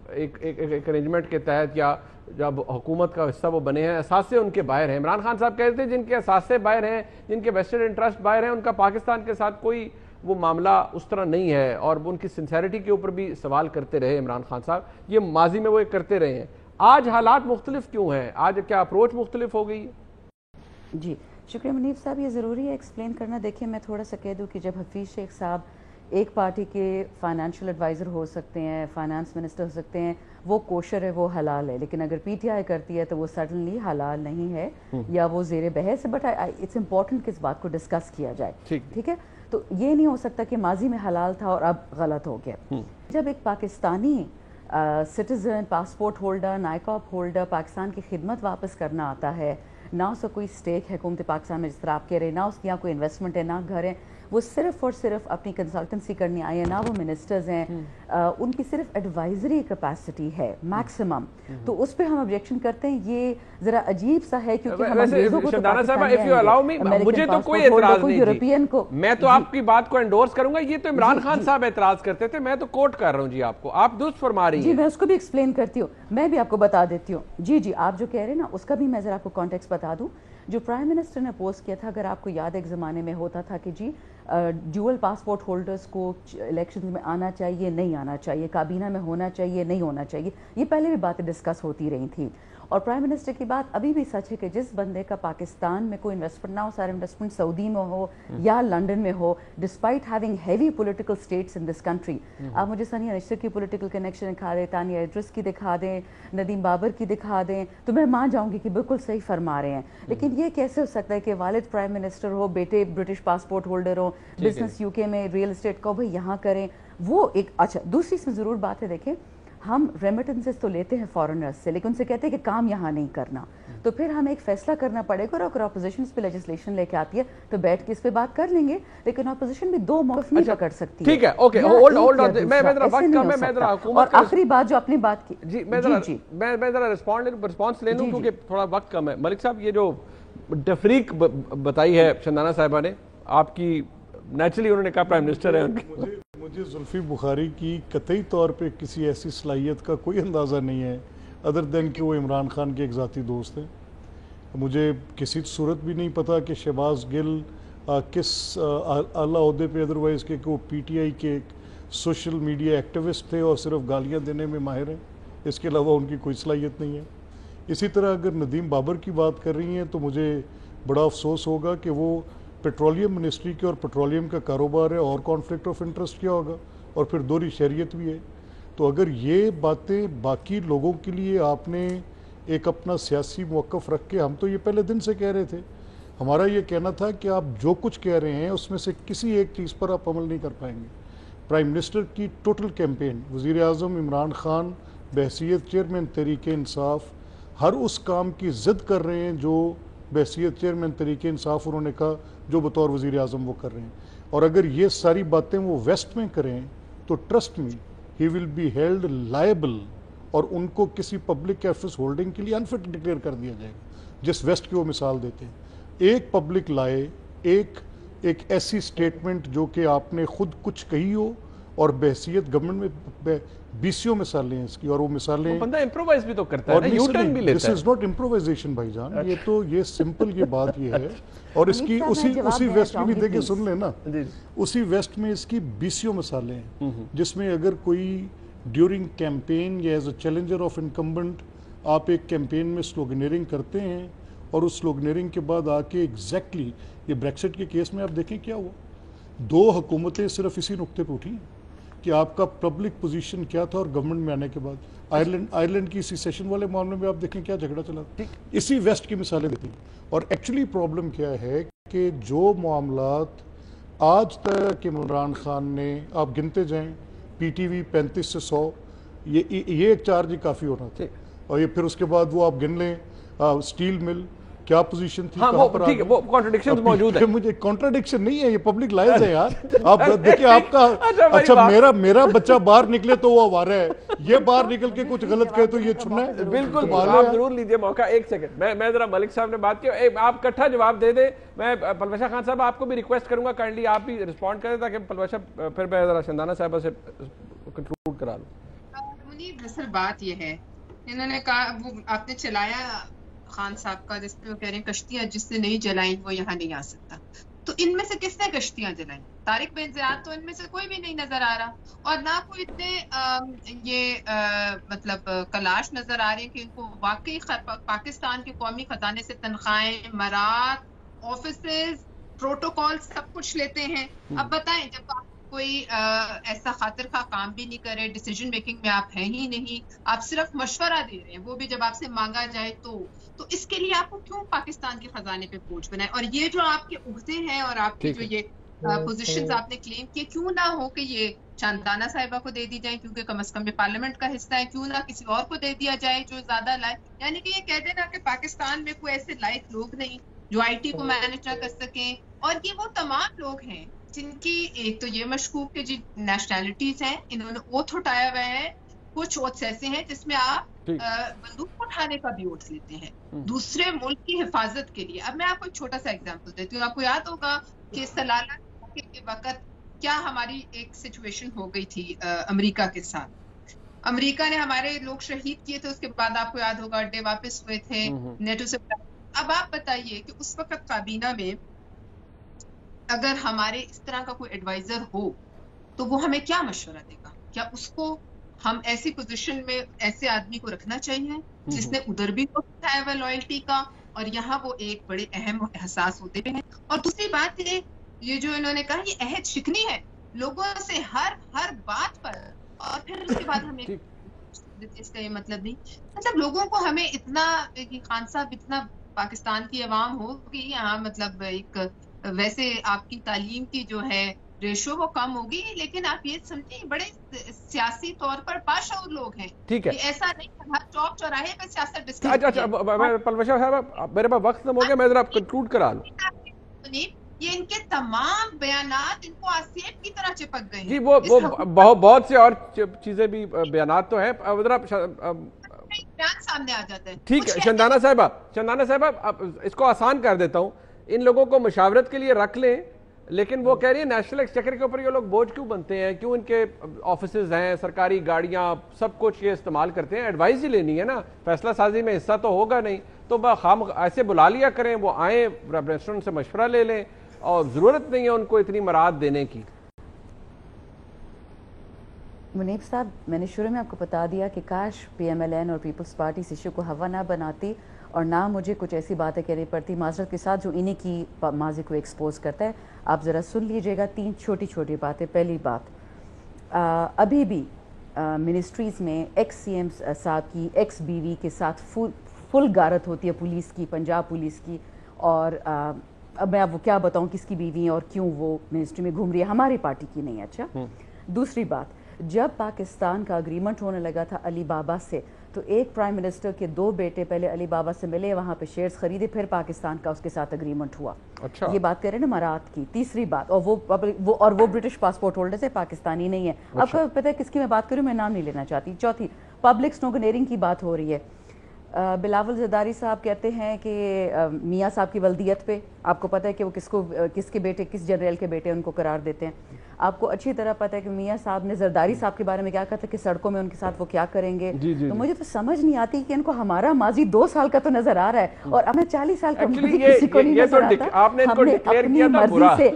S1: ایک ارینجمنٹ کے تحت یا جب حکومت کا حصہ وہ بنے ہیں، اثاثے ان کے باہر ہیں. عمران خان صاحب کہتے ہیں جن کے اثاثے باہر ہیں، جن کے ویسٹڈ انٹرسٹ باہر ہیں، ان کا پاکستان کے ساتھ کوئی وہ معاملہ اس طرح نہیں ہے، اور ان کی سنسیریٹی کے اوپر بھی سوال کرتے رہے عمران خان صاحب. یہ ماضی میں وہ کرتے رہے ہیں. آج حالات مختلف کیوں ہیں؟ آج کیا اپروچ مختلف ہو گئی؟
S4: جی شکریہ منیف صاحب. یہ ضروری ہے ایکسپلین کرنا. دیکھیں میں تھوڑا سا کہہ دوں کہ جب حفیظ شیخ صاحب ایک پارٹی کے فائنینشیل ایڈوائزر ہو سکتے ہیں، فائنانس منسٹر ہو سکتے ہیں، وہ کوشر ہے، وہ حلال ہے، لیکن اگر پی ٹی آئی کرتی ہے تو وہ سڈنلی حلال نہیں ہے یا وہ زیر بحث ہے. بٹ اٹس امپورٹنٹ کہ اس بات کو ڈسکس کیا جائے. ٹھیک ہے، تو یہ نہیں ہو سکتا کہ ماضی میں حلال تھا اور اب غلط ہو گیا. جب ایک Pakistani citizen, passport holder, NICOP holder Pakistan کی خدمت واپس کرنا آتا ہے، نہ اس کا کوئی سٹیک ہے حکومت پاکستان میں جس طرح آپ کہہ رہے ہیں، نہ اس کی یہاں کوئی انویسٹمنٹ ہے، نہ گھر ہے، وہ صرف اور صرف اپنی کنسلٹنسی کرنے آئے ہیں، نہ وہ منسٹرز ہیں، ان کی صرف ایڈوائزری کیپیسٹی ہے میکسیمم. تو اس پہ ہم آبجیکشن کرتے ہیں. یہ ذرا عجیب سا ہے کیونکہ ہم انگریزوں کو
S1: مجھے تو کوئی اعتراض نہیں تھی، میں تو آپ کی بات کو انڈورس کروں گا. یہ تو عمران خان صاحب اعتراض کرتے تھے، میں تو کوٹ کر رہا ہوں جی آپ کو، آپ درست فرما رہی ہیں.
S4: جی میں اس کو بھی ایکسپلین کرتی ہوں، میں بھی آپ کو بتا دیتی ہوں. جی آپ جو کہہ رہے ہیں نا اس کا بھی میں ذرا آپ کو کانٹیکسٹ بتا دوں. جو پرائم منسٹر نے اپوز کیا تھا، اگر آپ کو یاد ایک زمانے میں ہوتا تھا کہ جی ڈیول پاسپورٹ ہولڈرز کو الیکشن میں آنا چاہیے، نہیں آنا چاہیے، کابینہ میں ہونا چاہیے، نہیں ہونا چاہیے، یہ پہلے بھی باتیں ڈسکس ہوتی رہی تھیں. اور پرائم منسٹر کی بات ابھی بھی سچ ہے کہ جس بندے کا پاکستان میں کوئی انویسٹمنٹ نہ ہو، سارا انویسٹمنٹ سعودی میں ہو یا لنڈن میں ہو، despite having heavy political status in this country. آپ مجھے ثانیہ نشتر کی پولیٹیکل کنیکشن دکھا دیں، تانیہ ادریس کی دکھا دیں، ندیم بابر کی دکھا دیں، تو میں مان جاؤں گی کہ بالکل صحیح فرما رہے ہیں. لیکن یہ کیسے ہو سکتا ہے کہ والد پرائم منسٹر ہو، بیٹے British passport holder who, business you کے میں ریئل اسٹیٹ کو بھائی یہاں کریں، وہ ایک اچھا. دوسری اس میں ضرور بات ہے، دیکھیں ہم ریمیٹنسز تو لیتے ہیں فارنرز سے، لیکن ان سے کہتے ہیں کہ کام یہاں نہیں کرنا. تو پھر ہمیں ایک فیصلہ کرنا پڑے گا، اور اگر اپوزیشن اس پہ لیجسلیشن لے کے آتی ہے تو بیٹھ کے اس پہ بات کر لیں گے، لیکن اپوزیشن بھی دو موقف نہیں پکڑ سکتی.
S1: ٹھیک ہے، اوکے، ہولڈ میں ذرا وقت کم ہے، میں ذرا حکومت.
S4: اور آخری بات جو اپنی بات کی،
S1: جی میں ذرا رسپانس لے لوں کیونکہ تھوڑا وقت کم ہے. ملک صاحب یہ جو تفریق بتائی ہے شندانہ صاحبہ نے، آپ کی نیچرلی انہوں نے کہا پرائم منسٹر ہے،
S6: مجھے زلفی بخاری کی قطعی طور پہ کسی ایسی صلاحیت کا کوئی اندازہ نہیں ہے ادر دین کہ وہ عمران خان کے ایک ذاتی دوست ہیں. مجھے کسی صورت بھی نہیں پتا کہ شہباز گل کس اعلیٰ عہدے پہ ادروائز کہ وہ پی ٹی آئی کے ایک سوشل میڈیا ایکٹیوسٹ تھے اور صرف گالیاں دینے میں ماہر ہیں، اس کے علاوہ ان کی کوئی صلاحیت نہیں ہے. اسی طرح اگر ندیم بابر کی بات کر رہی ہیں تو مجھے بڑا افسوس ہوگا کہ وہ پیٹرولیم منسٹری کے اور پیٹرولیم کا کاروبار ہے، اور کانفلکٹ آف انٹرسٹ کیا ہوگا، اور پھر دوہری شہریت بھی ہے. تو اگر یہ باتیں باقی لوگوں کے لیے آپ نے ایک اپنا سیاسی موقف رکھ کے، ہم تو یہ پہلے دن سے کہہ رہے تھے ہمارا یہ کہنا تھا کہ آپ جو کچھ کہہ رہے ہیں اس میں سے کسی ایک چیز پر آپ عمل نہیں کر پائیں گے. پرائم منسٹر کی ٹوٹل کیمپین، وزیر اعظم عمران خان بحیثیت چیئرمین تحریک انصاف ہر اس کام کی ضد کر رہے ہیں جو بحیثیت چیئرمین تحریک انصاف انہوں نے کہا جو بطور وزیر اعظم وہ کر رہے ہیں. اور اگر یہ ساری باتیں وہ ویسٹ میں کریں تو trust me he will be held liable, اور ان کو کسی پبلک آفس ہولڈنگ کے لیے انفٹ ڈکلیئر کر دیا جائے گا، جس ویسٹ کی وہ مثال دیتے ہیں. ایک پبلک لائے ایک ایسی سٹیٹمنٹ جو کہ آپ نے خود کچھ کہی ہو اور بحیثیت گورنمنٹ میں 20 مثالیں ہیں اس کی، اور وہ مثالیں
S1: بندہ امپرووائز بھی تو کرتا ہے نا، یو ٹرن بھی لیتا ہے.
S6: دس از ناٹ امپرووائزیشن بھائی جان، یہ سمپل یہ بات یہ ہے. اور اس کی اسی ویسٹ میں بھی دیکھیں، سن لیں نا، اسی ویسٹ میں اس کی 20 مثالیں ہیں جس میں اگر کوئی ڈیورنگ کیمپین یا as a challenger of incumbent آپ ایک کیمپین میں سلوگنیئرنگ کرتے ہیں اور اس سلوگنیئرنگ کے بعد آ کے ایگزیکٹلی یہ بریکسٹ کے کیس میں آپ دیکھیں کیا ہوا. 2 حکومتیں صرف اسی نقطے پہ اٹھی کہ آپ کا پبلک پوزیشن کیا تھا، اور گورنمنٹ میں آنے کے بعد آئرلینڈ کی سیسیشن والے معاملے میں آپ دیکھیں کیا جھگڑا چلا. اسی ویسٹ کی مثالیں دیتی ہیں. اور ایکچولی پرابلم کیا ہے کہ جو معاملات آج تک عمران خان نے، آپ گنتے جائیں، پی ٹی وی 35 سے 100، یہ ایک چارج ہی کافی ہونا تھا. اور یہ پھر اس کے بعد وہ آپ گن لیں سٹیل مل کیا پوزیشن تھی.
S1: ہاں وہ کانٹرڈکشنز موجود ہیں.
S6: مجھے کانٹرڈکشن نہیں ہے، یہ پبلک لائز ہے یار. آپ دیکھیں آپ کا اچھا میرا بچہ باہر نکلے تو وہ آوارہ ہے، یہ باہر نکل کے کچھ غلط کہے تو یہ چھننا ہے.
S1: بالکل، آپ ضرور لیجئے موقع. ایک سیکنڈ میں ذرا ملک صاحب نے بات کی، آپ کٹھا جواب دے دیں. میں پلوشہ خان صاحب آپ کو بھی ریکویسٹ کروں گا کائنڈلی آپ بھی رسپونڈ کریں تاکہ پلوشہ پھر میں ذرا شندانہ صاحبہ سے کنکلوڈ کرا لوں.
S5: منیب، اصل بات یہ ہے، انہوں نے کہا وہ آپ نے چلایا خان صاحب کا، جس پہ وہ کہہ رہے ہیں کشتیاں جس نے نہیں جلائیں وہ یہاں نہیں آ سکتا. تو ان میں سے کس نے کشتیاں جلائیں؟ طارق بن زیاد تو ان میں سے کوئی بھی نہیں نظر آ رہا، اور نہ کوئی اتنے مطلب کلاش نظر آ رہے ہیں کہ ان کو واقعی پاکستان کے قومی خزانے سے تنخواہیں، مراد، آفیسز، پروٹوکول سب کچھ لیتے ہیں. اب بتائیں، جب آپ کوئی ایسا خاطر خواہ کام بھی نہیں کرے، ڈیسیجن میکنگ میں آپ ہیں ہی نہیں، آپ صرف مشورہ دے رہے ہیں، وہ بھی جب آپ سے مانگا جائے تو اس کے لیے آپ کو کیوں پاکستان کے خزانے پہ بوجھ بنائے؟ اور یہ جو آپ کے عہدے ہیں اور آپ کی جو یہ پوزیشنز آپ نے کلیم کیے، کیوں نہ ہو کہ یہ شاندانہ صاحبہ کو دے دی جائیں، کیونکہ کم از کم یہ پارلیمنٹ کا حصہ ہے. کیوں نہ کسی اور کو دے دیا جائے جو زیادہ لائق، یعنی کہ یہ کہہ دینا کہ پاکستان میں کوئی ایسے لائق لوگ نہیں جو آئی ٹی کو مینج نہ کر سکیں. اور یہ وہ تمام لوگ ہیں جن کی ایک تو یہ مشکوک کہ جی نیشنلٹیز ہیں، انہوں نے اوتھ اٹھایا ہوا ہے. کچھ اوتھس ایسے ہیں جس میں آپ بندوق اٹھانے کا بھی اوتھ لیتے ہیں دوسرے ملک کی حفاظت کے لیے. اب میں آپ کو ایک چھوٹا سا ایگزامپل دیتی ہوں. آپ کو یاد ہوگا کہ سلالہ کے وقت کیا ہماری ایک سچویشن ہو گئی تھی امریکہ کے ساتھ. امریکہ نے ہمارے لوگ شہید کیے تھے، اس کے بعد آپ کو یاد ہوگا اڈے واپس ہوئے تھے نیٹو سے. اب آپ بتائیے کہ اس وقت کابینہ میں اگر ہمارے اس طرح کا کوئی ایڈوائزر ہو تو وہ ہمیں کیا مشورہ دے گا؟ کیا اس کو ہم ایسی پوزیشن میں ایسے آدمی کو رکھنا چاہیے جس نے ادھر بھی کو اٹھایا ہوا لائلٹی کا اور یہاں وہ ایک بڑے اہم احساس ہوتے ہیں؟ اور دوسری بات یہ جو انہوں نے کہا یہ عہد شکنی ہے لوگوں سے ہر بات پر، اور پھر اس کے بعد ہمیں اس کا یہ مطلب نہیں، مطلب لوگوں کو ہمیں اتنا خان صاحب اتنا پاکستان کی عوام ہوگی یہاں، مطلب ایک ویسے آپ کی تعلیم کی جو ہے ریشو وہ کم ہوگی، لیکن آپ یہ سمجھیں بڑے سیاسی طور پر باشعور لوگ ہیں.
S1: ٹھیک ہے،
S5: ایسا نہیں ہر چوک چوراہے پہ سیاست ڈسکس.
S1: اچھا پلوشہ صاحب میرے پاس وقت ختم ہو گیا، میں ذرا کنکلوڈ کرا لوں.
S5: یہ ان کے تمام بیانات ان کو آسیب کی طرح چپک گئے ہیں.
S1: جی وہ بہت سے اور چیزیں بھی بیانات تو ہیں. ذرا
S5: بیان سامنے آ جاتا ہے.
S1: ٹھیک ہے شندانہ صاحبہ اس کو آسان کر دیتا ہوں. ان لوگوں کو مشاورت کے لیے رکھ لیں، لیکن وہ کہہ رہی ہے نیشنل ایکسچیکر کے اوپر یہ لوگ بوجھ کیوں بنتے ہیں؟ کیوں ان کے آفیسز ہیں، سرکاری گاڑیاں، سب کچھ یہ استعمال کرتے ہیں؟ ایڈوائز ہی لینی ہے نا، فیصلہ سازی میں حصہ تو ہوگا نہیں. تو خام ایسے بلا لیا کریں، وہ آئیں ریسٹورنٹ سے مشورہ لے لیں، اور ضرورت نہیں ہے ان کو اتنی مراد دینے کی.
S4: منیب صاحب، میں نے شروع میں آپ کو بتا دیا کہ کاش پی ایم ایل این اور پیپلز پارٹی اس ایشو کو ہوا نہ بناتی اور نہ مجھے کچھ ایسی باتیں کہنی پڑتی معذرت کے ساتھ جو انہی کی ماضی کو ایکسپوز کرتا ہے. آپ ذرا سن لیجئے گا 3 چھوٹی باتیں. پہلی بات، ابھی بھی منسٹریز میں ایکس سی ایم صاحب کی ایکس بیوی کے ساتھ فل غارت ہوتی ہے پولیس کی، پنجاب پولیس کی، اور اب میں وہ کیا بتاؤں کس کی بیوی ہیں اور کیوں وہ منسٹری میں گھوم رہی ہے, ہماری پارٹی کی نہیں. اچھا دوسری بات, جب پاکستان کا اگریمنٹ ہونے لگا تھا علی بابا سے, تو ایک پرائم منسٹر کے 2 بیٹے پہلے علی بابا سے ملے, وہاں پہ شیئرز خریدے, پھر پاکستان کا اس کے ساتھ اگریمنٹ ہوا.
S1: اچھا
S4: یہ بات کر رہے ہیں نا امارات کی. تیسری بات, اور وہ برٹش پاسپورٹ ہولڈر سے, پاکستانی نہیں ہے. اب کو پتہ ہے کس کی میں بات کروں, میں نام نہیں لینا چاہتی. چوتھی, پبلک سنوگنیرنگ کی بات ہو رہی ہے. بلاول زرداری صاحب کہتے ہیں کہ میاں صاحب کی ولدیت پہ, آپ کو پتہ ہے کہ وہ کس کے بیٹے, کس جنرل کے بیٹے ان کو قرار دیتے ہیں. آپ کو اچھی طرح پتہ ہے کہ میاں صاحب نے زرداری صاحب کے بارے میں کیا کہا تھا کہ سڑکوں میں ان کے ساتھ وہ کیا کریں گے. تو مجھے تو سمجھ نہیں آتی کہ ان کو ہمارا ماضی 2 سال کا تو نظر آ رہا ہے, اور ہمیں 40 سال کا ماضی کسی کو نہیں نظر آتا. ہم نے اپنی مرضی سے,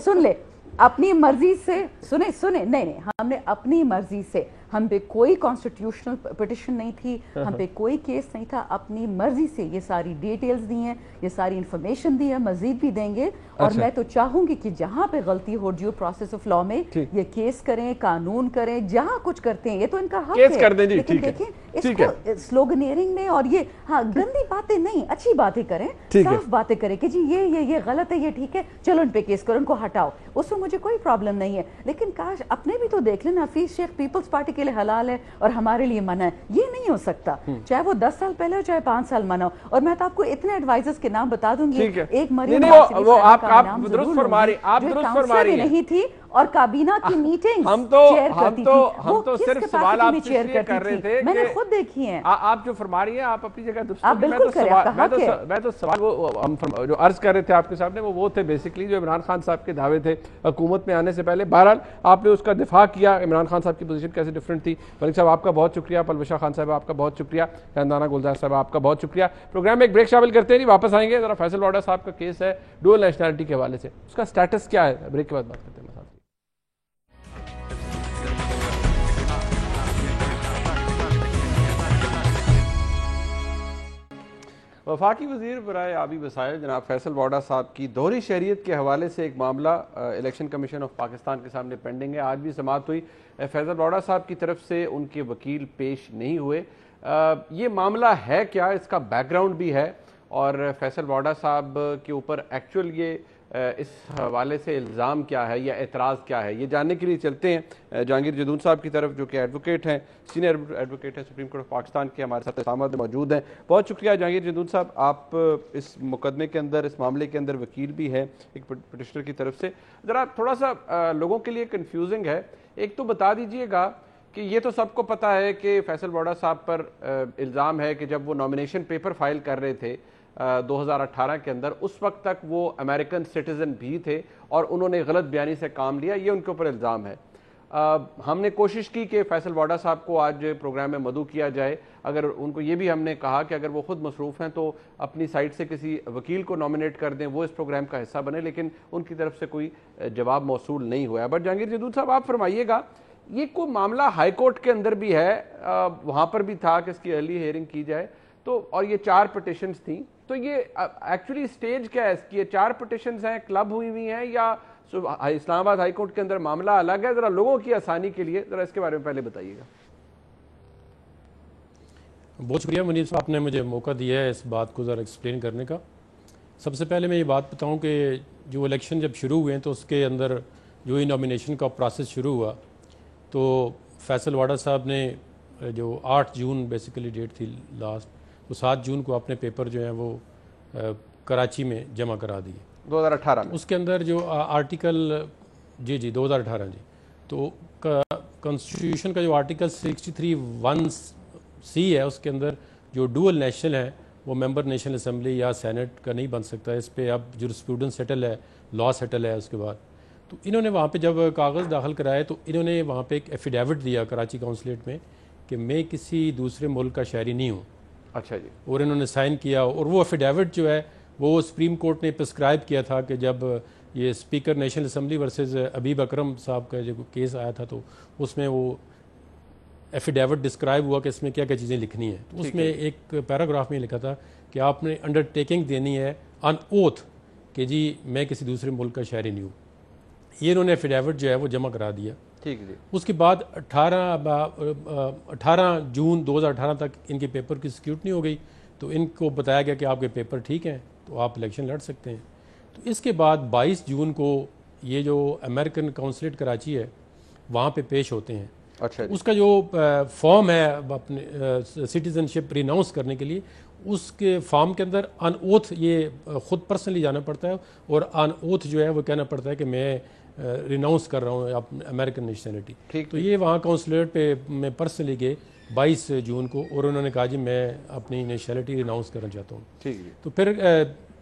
S4: سن لے اپنی مرضی سے, سنیں نہیں, ہم نے اپنی مرضی سے, ہم پہ کوئی کانسٹیٹیوشنل پٹیشن نہیں تھی, ہم پہ کوئی کیس نہیں تھا, اپنی مرضی سے یہ ساری ڈیٹیلز دی ہیں, یہ ساری انفارمیشن دی ہے, مزید بھی دیں گے. اور میں تو چاہوں گی کہ جہاں پہ غلطی ہو ڈیو پروسیس آف لا میں یہ کیس کریں, قانون کریں, جہاں کچھ کرتے ہیں یہ تو ان کا حق ہے. لیکن دیکھیں اس کو سلوگنیرنگ میں اور یہ گندی باتیں نہیں, اچھی باتیں کریں, صاف باتیں کریں کہ جی یہ غلط ہے, یہ ٹھیک ہے, چلو ان پہ کیس کرو, ان کو ہٹاؤ, اس میں مجھے کوئی پرابلم نہیں ہے. لیکن کاش اپنے بھی تو دیکھ لیں, حفیظ شیخ پیپلز پارٹی کے لیے حلال ہے اور ہمارے لیے منع ہے. یہ نہیں ہو سکتا, چاہے وہ 10 سال پہلے ہو چاہے 5 سال منع ہو. اور میں تو آپ کو اتنے ایڈوائزرز کے نام بتا دوں گی, ایک مریم
S1: آپ درست فرما رہی ہیں
S4: نہیں تھی اور کابینہ کی میٹنگ
S1: ہم تو صرف سوال آپ سے یہ کر رہے تھے,
S4: میں نے خود دیکھی ہیں.
S1: آپ جو فرما رہی ہیں آپ اپنی جگہ درست, میں تو سوال جو عرض کر رہے تھے آپ کے سامنے وہ تھے بیسکلی جو عمران خان صاحب کے دعوے تھے حکومت میں آنے سے پہلے. بہرحال آپ نے اس کا دفاع کیا, عمران خان صاحب کی پوزیشن کیسے ڈفرنٹ تھی. ملک صاحب آپ کا بہت شکریہ, پلوشہ خان صاحب آپ کا بہت شکریہ, خاندانہ گلزار صاحب آپ کا بہت شکریہ. پروگرام میں ایک بریک شامل کرتے ہیں, واپس آئیں گے. ذرا فیصل واڈا صاحب کا کیس ہے ڈوئل نیشنلٹی کے حوالے سے, اس کا سٹیٹس کیا ہے, بریک کے بعد بات کرتے ہیں. وفاقی وزیر برائے آبی وسائل جناب فیصل واڈا صاحب کی دوہری شہریت کے حوالے سے ایک معاملہ الیکشن کمیشن آف پاکستان کے سامنے پینڈنگ ہے. آج بھی سماعت ہوئی, فیصل واڈا صاحب کی طرف سے ان کے وکیل پیش نہیں ہوئے. یہ معاملہ ہے کیا, اس کا بیک گراؤنڈ بھی ہے, اور فیصل واڈا صاحب کے اوپر ایکچوئل یہ اس حوالے سے الزام کیا ہے یا اعتراض کیا ہے, یہ جاننے کے لیے چلتے ہیں جہانگیر جدون صاحب کی طرف, جو کہ ایڈوکیٹ ہیں, سینئر ایڈوکیٹ ہیں سپریم کورٹ آف پاکستان کے, ہمارے ساتھ سامنے موجود ہیں. بہت شکریہ جہانگیر جدون صاحب, آپ اس مقدمے کے اندر, اس معاملے کے اندر وکیل بھی ہیں ایک پٹیشنر کی طرف سے. ذرا تھوڑا سا لوگوں کے لیے کنفیوزنگ ہے, ایک تو بتا دیجئے گا کہ یہ تو سب کو پتہ ہے کہ فیصل واڈا صاحب پر الزام ہے کہ جب وہ نامینیشن پیپر فائل کر رہے تھے 2018 کے اندر, اس وقت تک وہ امریکن سٹیزن بھی تھے اور انہوں نے غلط بیانی سے کام لیا, یہ ان کے اوپر الزام ہے. ہم نے کوشش کی کہ فیصل واڈا صاحب کو آج پروگرام میں مدعو کیا جائے, اگر ان کو یہ بھی ہم نے کہا کہ اگر وہ خود مصروف ہیں تو اپنی سائٹ سے کسی وکیل کو نامینیٹ کر دیں, وہ اس پروگرام کا حصہ بنے, لیکن ان کی طرف سے کوئی جواب موصول نہیں ہوا ہے. بٹ جہانگیر جدون صاحب آپ فرمائیے گا, یہ کوئی معاملہ ہائی کورٹ کے اندر بھی ہے, وہاں پر بھی تھا کہ اس کی ارلی ہیئرنگ کی جائے, تو اور یہ 4 پٹیشنز تھیں, تو یہ ایکچولی سٹیج کیا ہے اس کی, یہ 4 پٹیشنز ہیں, کلب ہوئی ہوئی ہیں, یا اسلام آباد ہائی کورٹ کے اندر معاملہ الگ ہے؟ ذرا لوگوں کی آسانی کے لیے ذرا اس کے بارے میں پہلے بتائیے گا.
S7: بہت شکریہ منیب صاحب, آپ نے مجھے موقع دیا ہے اس بات کو ذرا ایکسپلین کرنے کا. سب سے پہلے میں یہ بات بتاؤں کہ جو الیکشن جب شروع ہوئے ہیں تو اس کے اندر جو ہی نامینیشن کا پروسیس شروع ہوا, تو فیصل واڈا صاحب نے جو 8 جون بیسیکلی ڈیٹ تھی لاسٹ, تو 7 جون کو اپنے پیپر جو ہیں وہ کراچی میں جمع کرا دیے
S1: 2018 میں.
S7: اس کے اندر جو آرٹیکل 2018 تو کانسٹیٹیوشن کا جو آرٹیکل 63(1)(c) ہے, اس کے اندر جو ڈوئل نیشنل ہے وہ ممبر نیشنل اسمبلی یا سینٹ کا نہیں بن سکتا. اس پہ اب جورسپروڈنس سیٹل ہے, لا سیٹل ہے. اس کے بعد تو انہوں نے وہاں پہ جب کاغذ داخل کرائے تو انہوں نے وہاں پہ ایک ایفیڈیوٹ دیا کراچی کونسلیٹ میں کہ میں کسی دوسرے ملک کا شہری نہیں ہوں.
S1: اچھا جی.
S7: اور انہوں نے سائن کیا, اور وہ ایفیڈیوٹ جو ہے وہ سپریم کورٹ نے پرسکرائب کیا تھا کہ جب یہ اسپیکر نیشنل اسمبلی ورسز حبیب اکرم صاحب کا جو کیس آیا تھا, تو اس میں وہ ایفیڈیوٹ ڈسکرائب ہوا کہ اس میں کیا کیا چیزیں لکھنی ہیں. تو اس میں ایک پیراگراف میں لکھا تھا کہ آپ نے انڈر ٹیکنگ دینی ہے آن اوتھ کہ جی میں کسی دوسرے ملک کا شہری نہیں ہوں. یہ انہوں نے ایفیڈیوٹ جو ہے وہ جمع کرا دیا.
S1: ٹھیک ہے.
S7: اس کے بعد 18 جون 2018 تک ان کے پیپر کی اسکروٹنی ہو گئی, تو ان کو بتایا گیا کہ آپ کے پیپر ٹھیک ہیں تو آپ الیکشن لڑ سکتے ہیں. تو اس کے بعد 22 جون کو یہ جو امریکن کونسلیٹ کراچی ہے وہاں پہ پیش ہوتے ہیں.
S1: اچھا
S7: اس کا جو فارم ہے اپنے سٹیزن شپ ریناؤنس کرنے کے لیے, اس کے فارم کے اندر ان اوتھ یہ خود پرسنلی جانا پڑتا ہے اور ان اوتھ جو ہے وہ کہنا پڑتا ہے کہ میں ریناؤنس کر رہا ہوں امریکن نیشنلٹی. تو یہ وہاں کونسلیٹ پہ میں پرسنلی گئے 22 جون کو اور انہوں نے کہا جی میں اپنی نیشنلٹی ریناؤنس کرنا چاہتا ہوں. تو پھر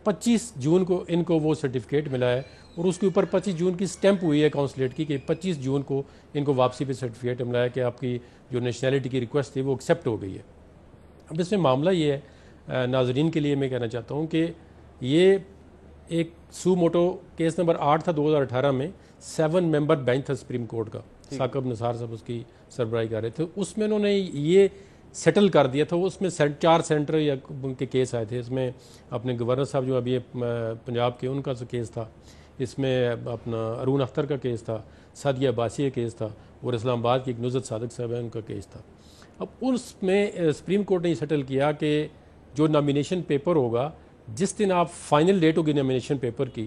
S7: 25 جون کو ان کو وہ سرٹیفکیٹ ملا ہے اور اس کے اوپر 25 جون کی سٹیمپ ہوئی ہے کونسلیٹ کی کہ 25 جون کو ان کو واپسی پہ سرٹیفکیٹ ملا ہے کہ آپ کی جو نیشنلٹی کی ریکویسٹ تھی وہ ایکسیپٹ ہو گئی ہے. اب اس میں معاملہ یہ ہے, ناظرین کے لیے میں کہنا چاہتا ہوں کہ یہ ایک سو موٹو کیس نمبر 8 تھا 2018 میں, 7 ممبر بینچ تھا سپریم کورٹ کا, ثاقب نثار صاحب اس کی سربراہی کر رہے تھے. اس میں انہوں نے یہ سیٹل کر دیا تھا. اس میں 4 سینٹر یا ان کے کیس آئے تھے. اس میں اپنے گورنر صاحب جو ابھی پنجاب کے ان کا کیس تھا, اس میں اپنا ارون اختر کا کیس تھا, سعدیہ عباسی کا کیس تھا اور اسلام آباد کی ایک نصرت صادق صاحب ہے ان کا کیس تھا. اب اس میں سپریم کورٹ نے یہ سیٹل کیا کہ جو نامینیشن پیپر ہوگا جس دن آپ فائنل ڈیٹ ہوگی نامینیشن پیپر کی,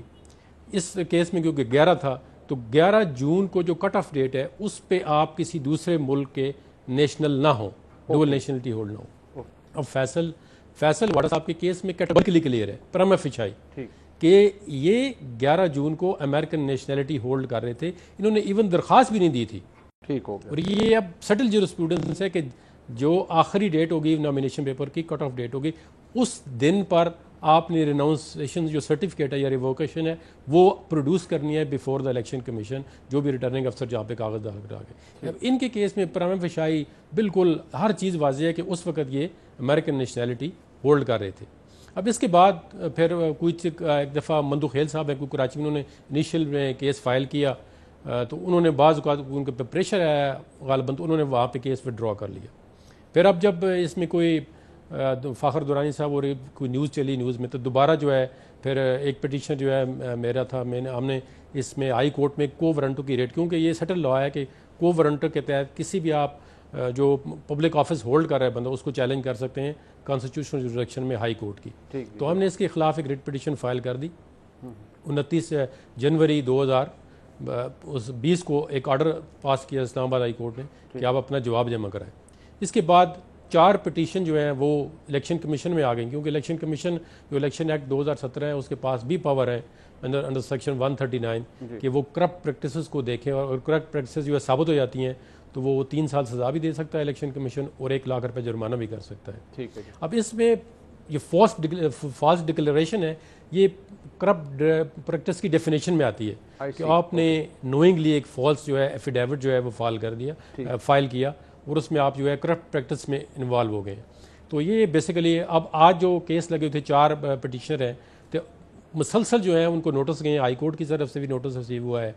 S7: اس کیس میں کیونکہ 11 تھا تو 11 جون کو جو کٹ آف ڈیٹ ہے اس پہ آپ کسی دوسرے ملک کے نیشنل نہ ہوں, ڈول نیشنلٹی ہولڈ نہ ہو. اب فیصل واڈا صاحب کے کیس میں کیٹیگریکلی کلیئر ہے پرما فیشائی کہ یہ 11 جون کو امریکن نیشنلٹی ہولڈ کر رہے تھے. انہوں نے ایون درخواست بھی نہیں دی تھی.
S1: ٹھیک ہو گیا.
S7: اور یہ اب سٹل جورسپروڈنس ہے کہ جو آخری ڈیٹ ہوگی نامینیشن پیپر کی, کٹ آف ڈیٹ ہوگی, اس دن پر آپ نے ریناؤنسیشن جو سرٹیفکیٹ ہے یا ریووکیشن ہے وہ پروڈیوس کرنی ہے بیفور دا الیکشن کمیشن, جو بھی ریٹرننگ افسر جہاں پہ کاغذ داخل کرا کے. اب ان کے کیس میں پرما فیشائی بالکل ہر چیز واضح ہے کہ اس وقت یہ امریکن نیشنلٹی ہولڈ کر رہے تھے. اب اس کے بعد پھر کچھ ایک دفعہ مندو خیل صاحب ہے کراچی میں, انہوں نے انیشیل میں کیس فائل کیا تو انہوں نے بعض اوقات ان کے پریشر آیا غالباً تو انہوں نے وہاں پہ کیس وڈرا کر لیا. پھر اب جب اس میں کوئی فاخر دورانی صاحب اور کوئی نیوز چلی نیوز میں تو دوبارہ جو ہے پھر ایک پٹیشن جو ہے میرا تھا, ہم نے اس میں ہائی کورٹ میں کو ورنٹو کی ریٹ, کیونکہ یہ سیٹل لا ہے کہ کو ورنٹو کے تحت کسی بھی آپ جو پبلک آفس ہولڈ کر رہا ہے بندہ اس کو چیلنج کر سکتے ہیں کانسٹیٹیوشنل جوریسڈکشن میں ہائی کورٹ کی. تو ہم نے اس کے خلاف ایک ریٹ پٹیشن فائل کر دی. 29 جنوری 2020 کو ایک آرڈر پاس کیا اسلام آباد ہائی کورٹ نے کہ آپ اپنا جواب جمع کرائیں. اس کے بعد 4 پٹیشن جو ہیں وہ الیکشن کمیشن میں آ گئیں, کیونکہ الیکشن کمیشن جو الیکشن ایکٹ 2017 ہے اس کے پاس بھی پاور ہے انڈر سیکشن 139 کہ وہ کرپٹ پریکٹسز کو دیکھیں, اور کرپٹ پریکٹسز جو ہے ثابت ہو جاتی ہیں تو وہ 3 سال سزا بھی دے سکتا ہے الیکشن کمیشن اور 1 لاکھ روپے جرمانہ بھی کر سکتا ہے. اب اس میں یہ فالس ڈکلیریشن ہے, یہ کرپٹ پریکٹس کی ڈیفینیشن میں آتی ہے کہ آپ نے نوئنگلی ایک فالس جو ہے ایفیڈیوٹ جو ہے وہ فائل کیا اور اس میں آپ جو ہے کرپٹ پریکٹس میں انوالو ہو گئے. تو یہ بیسیکلی اب آج جو کیس لگے تھے 4 پٹیشنر ہیں تو مسلسل جو ہے ان کو نوٹس گئے, ہائی کورٹ کی طرف سے بھی نوٹس ریسیو ہوا ہے,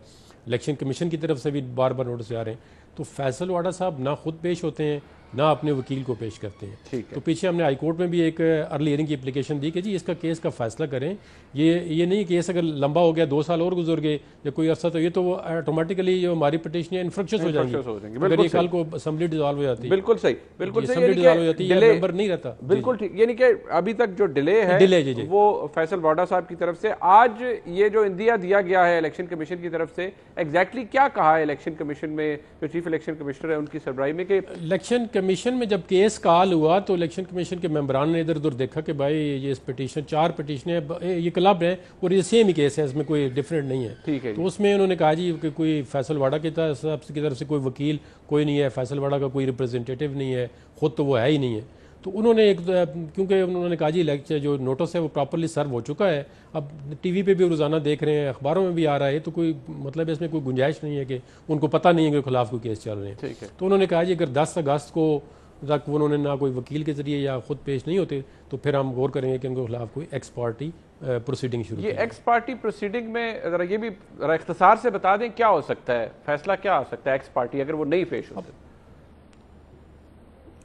S7: الیکشن کمیشن کی طرف سے بھی بار بار نوٹس آ رہے ہیں. تو فیصل واڈا صاحب نہ خود پیش ہوتے ہیں نہ اپنے وکیل کو پیش کرتے ہیں. تو پیچھے ہم نے ہائی کورٹ میں بھی ایک ارلی ہیئرنگ کی اپلیکیشن دی کہ جی اس کا کیس کا فیصلہ کریں. یہ نہیں کیس اگر لمبا ہو گیا 2 سال اور گزر گئے یا کوئی عرصہ تو یہ تو آٹومیٹکلی جو ہماری پٹیشن انفرکشس ہو جائیں گی اگر یہ کل کو اسمبلی ڈیزالو ہو جاتی ہے.
S1: بالکل صحیح, بالکل صحیح,
S7: ڈیزالو ہو جاتی ہے ممبر نہیں رہتا.
S1: بالکل ٹھیک. یعنی کہ ابھی تک جو ڈیلے ہے وہ فیصل واڈا صاحب کی طرف سے, آج یہ جو اندیا دیا گیا ہے الیکشن کمیشن کی طرف سے, ایگزیکٹلی کیا کہا ہے الیکشن کمیشن میں جو چیف الیکشن کمشنر ہے ان کی سربراہی میں کہ
S7: الیکشن کمیشن میں جب کیس کال ہوا تو الیکشن کمیشن کے ممبران نے ادھر ادھر دیکھا کہ بھائی یہ اس پٹیشن 4 پٹیشنیں یہ کلب ہے اور یہ سیم ہی کیس ہے, اس میں کوئی ڈفرینٹ نہیں ہے. تو اس میں انہوں نے کہا جی کہ کوئی فیصل واڈا کی طرف سے کوئی وکیل کوئی نہیں ہے, فیصل واڈا کا کوئی ریپرزینٹیٹیو نہیں ہے, خود تو وہ ہے ہی نہیں ہے. تو انہوں نے کیونکہ انہوں نے کہا جی لیکچر جو نوٹس ہے وہ پراپرلی سرو ہو چکا ہے, اب ٹی وی پہ بھی روزانہ دیکھ رہے ہیں, اخباروں میں بھی آ رہا ہے, تو کوئی مطلب اس میں کوئی گنجائش نہیں ہے کہ ان کو پتہ نہیں ہے کہ خلاف کوئی کیس چل رہے ہیں. تو انہوں نے کہا جی اگر 10 اگست کو تک انہوں نے نہ کوئی وکیل کے ذریعے یا خود پیش نہیں ہوتے تو پھر ہم غور کریں گے کہ ان کے خلاف کوئی ایکس پارٹی پروسیڈنگ شروع. یہ
S1: ایکس پارٹی پروسیڈنگ میں ذرا یہ بھی اختصار سے بتا دیں کیا ہو سکتا ہے, فیصلہ کیا آ سکتا ہے ایکس پارٹی اگر وہ نہیں پیش ہوتے؟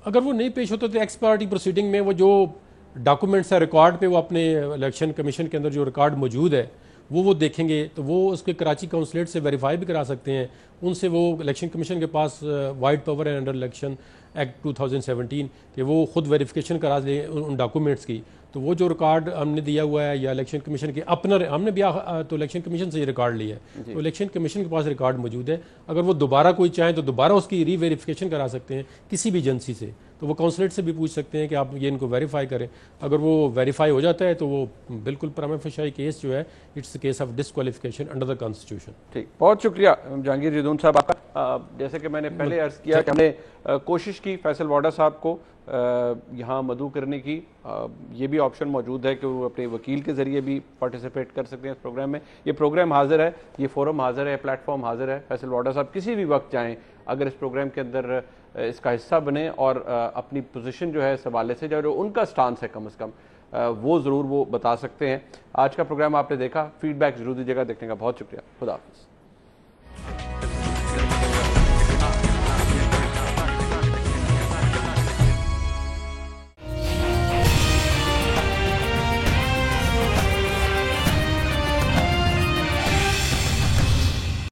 S7: اگر وہ نہیں پیش ہوتا تو ایکس پارٹی پروسیڈنگ میں وہ جو ڈاکومنٹس ہے ریکارڈ پہ وہ اپنے الیکشن کمیشن کے اندر جو ریکارڈ موجود ہے وہ دیکھیں گے تو وہ اس کے کراچی کونسلیٹ سے ویریفائی بھی کرا سکتے ہیں. ان سے وہ الیکشن کمیشن کے پاس وائڈ پاور ہے انڈر الیکشن ایکٹ 2017 کہ وہ خود ویریفیکیشن کرا دیں ان ڈاکومنٹس کی. تو وہ جو ریکارڈ ہم نے دیا ہوا ہے یا الیکشن کمیشن کے اپنا ہم نے بھی تو الیکشن کمیشن سے یہ ریکارڈ لیا ہے, تو الیکشن کمیشن کے پاس ریکارڈ موجود ہے. اگر وہ دوبارہ کوئی چاہیں تو دوبارہ اس کی ری ویریفیکیشن کرا سکتے ہیں کسی بھی ایجنسی سے. تو وہ کونسلیٹ سے بھی پوچھ سکتے ہیں کہ آپ یہ ان کو ویریفائی کریں. اگر وہ ویریفائی ہو جاتا ہے تو وہ بالکل پرامہ فیشائی کیس جو ہے it's case of disqualification under the constitution.
S1: ٹھیک, بہت شکریہ جہانگیر جدون صاحب آپ کا. جیسے کہ میں نے پہلے عرض کیا کہ ہم نے کوشش کی فیصل واڈا صاحب کو یہاں مدعو کرنے کی. یہ بھی آپشن موجود ہے کہ وہ اپنے وکیل کے ذریعے بھی پارٹیسپیٹ کر سکتے ہیں اس پروگرام میں. یہ پروگرام حاضر ہے, یہ فورم حاضر ہے, پلیٹ فارم حاضر ہے. فیصل واڈا صاحب کسی بھی وقت چاہیں اگر اس پروگرام کے اندر اس کا حصہ بنیں اور اپنی پوزیشن جو ہے اس حوالے سے جو ان کا سٹانس ہے کم از کم وہ ضرور وہ بتا سکتے ہیں. آج کا پروگرام آپ نے دیکھا, فیڈ بیک ضرور دیجیے گا. دیکھنے کا بہت شکریہ. خدا حافظ.